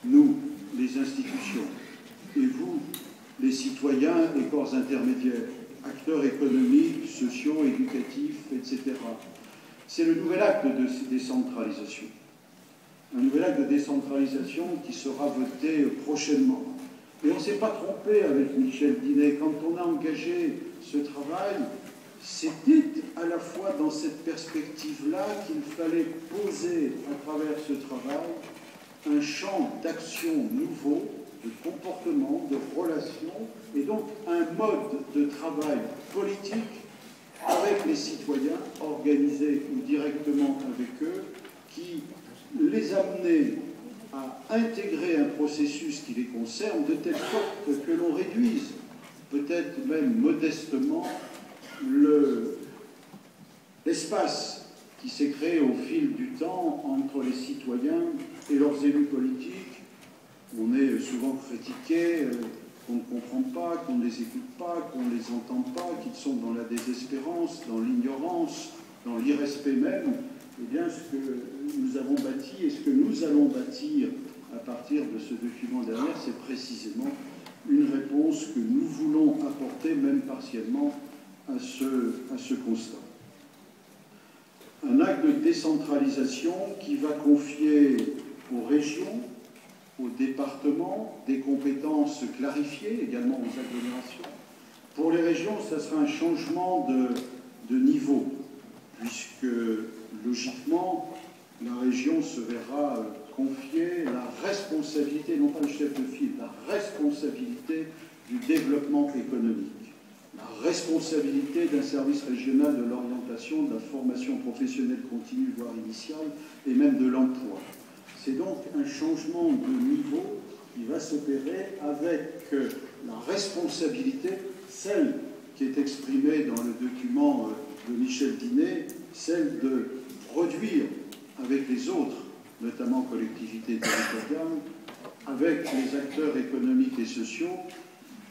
nous, les institutions, et vous, les citoyens et corps intermédiaires, acteurs économiques, sociaux, éducatifs, etc. C'est le nouvel acte de décentralisation. Un nouvel acte de décentralisation qui sera voté prochainement. Et on ne s'est pas trompé avec Michel Dinet. Quand on a engagé ce travail, c'était à la fois dans cette perspective-là qu'il fallait poser à travers ce travail un champ d'action nouveau, de comportement, de relations, et donc un mode de travail politique avec les citoyens, organisés ou directement avec eux, qui les amenait à intégrer un processus qui les concerne de telle sorte que l'on réduise, peut-être même modestement, l'espace qui s'est créé au fil du temps entre les citoyens et leurs élus politiques. On est souvent critiqué, qu'on ne comprend pas, qu'on ne les écoute pas, qu'on ne les entend pas, qu'ils sont dans la désespérance, dans l'ignorance, dans l'irrespect même. Eh bien, ce que nous avons bâti et ce que nous allons bâtir à partir de ce document derrière, c'est précisément une réponse que nous voulons apporter, même partiellement, à ce constat. Un acte de décentralisation qui va confier aux régions, aux départements, des compétences clarifiées, également aux agglomérations. Pour les régions, ça sera un changement de niveau, puisque, logiquement, la région se verra confier la responsabilité, non pas le chef de file, la responsabilité du développement économique, la responsabilité d'un service régional de l'orientation, de la formation professionnelle continue, voire initiale, et même de l'emploi. C'est donc un changement de niveau qui va s'opérer avec la responsabilité, celle qui est exprimée dans le document de Michel Dinet, celle de produire avec les autres, notamment collectivités territoriales, avec les acteurs économiques et sociaux,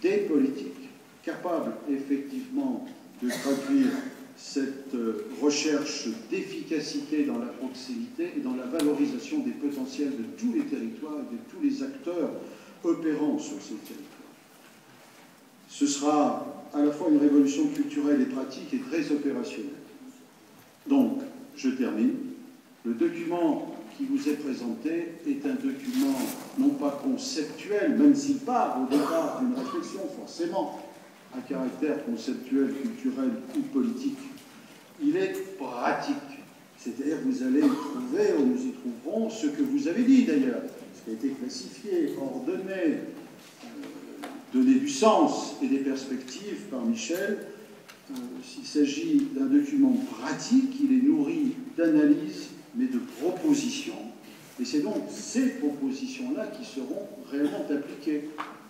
des politiques capables effectivement de traduire cette recherche d'efficacité dans la proximité et dans la valorisation des potentiels de tous les territoires et de tous les acteurs opérant sur ces territoires. Ce sera à la fois une révolution culturelle et pratique et très opérationnelle. Donc, je termine. Le document qui vous est présenté est un document non pas conceptuel, même s'il part au départ d'une réflexion forcément à caractère conceptuel, culturel ou politique. Il est pratique. C'est-à-dire que vous allez y trouver, ou nous y trouverons, ce que vous avez dit d'ailleurs, ce qui a été classifié, ordonné, donné du sens et des perspectives par Michel. S'il s'agit d'un document pratique, il est nourri d'analyses, mais de propositions. Et c'est donc ces propositions-là qui seront réellement appliquées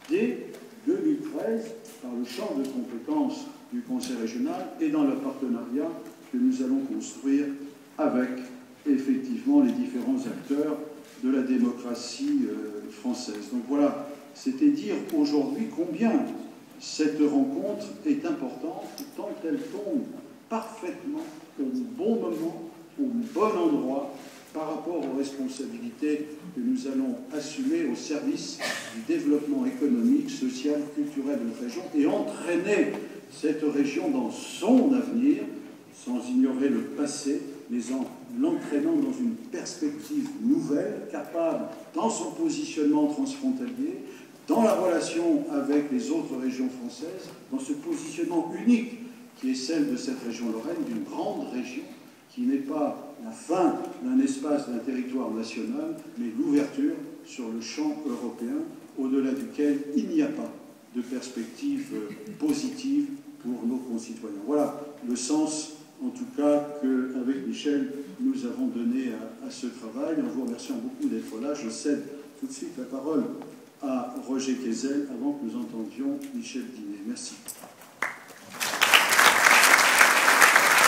dès 2013 par le champ de compétences du Conseil régional et dans le partenariat que nous allons construire avec effectivement les différents acteurs de la démocratie française. Donc voilà, c'était dire aujourd'hui combien cette rencontre est importante, tant elle tombe parfaitement au bon moment, au bon endroit, par rapport aux responsabilités que nous allons assumer au service du développement économique, social, culturel de notre région et entraîner cette région dans son avenir, sans ignorer le passé, mais en l'entraînant dans une perspective nouvelle, capable, dans son positionnement transfrontalier, dans la relation avec les autres régions françaises, dans ce positionnement unique qui est celle de cette région Lorraine, d'une grande région, qui n'est pas la fin d'un espace, d'un territoire national, mais l'ouverture sur le champ européen, au-delà duquel il n'y a pas de perspective positive pour nos concitoyens. Voilà le sens, en tout cas, qu'avec Michel, nous avons donné à ce travail. En vous remerciant beaucoup d'être là, je cède tout de suite la parole à Roger Quesel avant que nous entendions Michel Dinet. Merci.